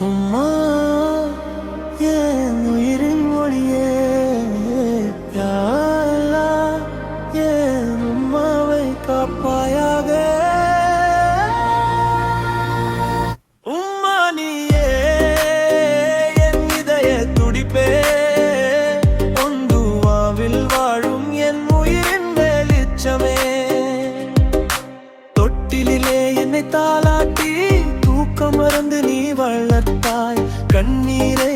உம்மா என் உயிரின் மொழியே, யா அல்லாஹ் என் உம்மாவை காப்பாயாக. உம்மா நீயே என் இதய துடிப்பே, உன் துஆவில் வாழும் என் உயிரின் வெளிச்சமே. தொட்டிலே என்னை தாலாட்டி தூக்கம் மறந்து நீ வளர்த்தாய். கண்ணீரை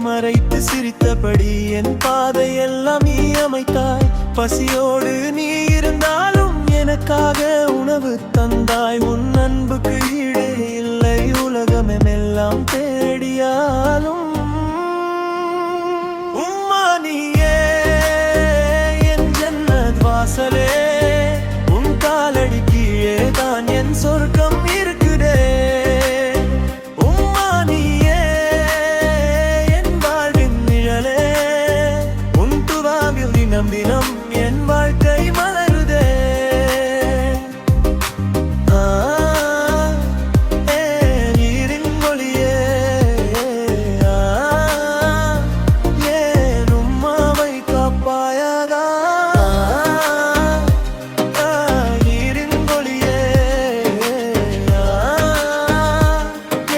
மறைத்து சிரித்தபடி என் பாதையெல்லாம் நீ அமைத்தாய். பசியோடு நீ இருந்தாலும் எனக்காக உணவு தந்தாய். உன் அன்புக்கு ஈடே இல்லை உலகமெல்லாம் தேடியாலும். உம்மா நீயே என் ஜன்னத் வாசலே, உன் காலடி கீழே தான் என் சொர்க்கம் இருக்குதே. உம்மா நீயே என் வாழ்வின் நிழலே, உன் துஆவில் தினம் தினம் என் வாழ்க்கை மலருதே. நீரின் மொழியே, ஏன் உம்மாவை காப்பாயாக. நீரின் மொழியே,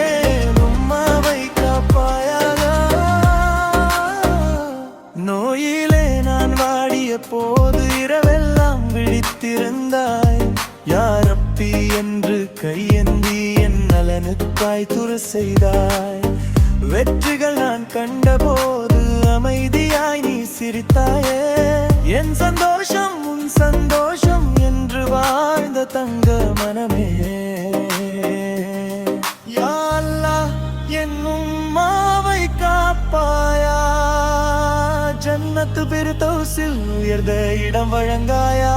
ஏன் உம்மாவை காப்பாயாக. நோயிலே நான் வாடிய போது இரவெல்லாம் விழித்திருந்தாய். யா ரப்பி என்று கையேந்தி என் நலனுக்காய் துரு செய்தாய். வெற்றிகள் நான் கண்டபோது அமைதியாய் நீ சிரித்தாயே. என் சந்தோஷம் உன் சந்தோஷம் என்று வாழ்ந்த தங்க மனமே. யா அல்லாஹ் என் உம்மாவை காப்பாயா. ஜன்னத்து பிர்தௌஸில் உயர்ந்த இடம் வழங்காயா.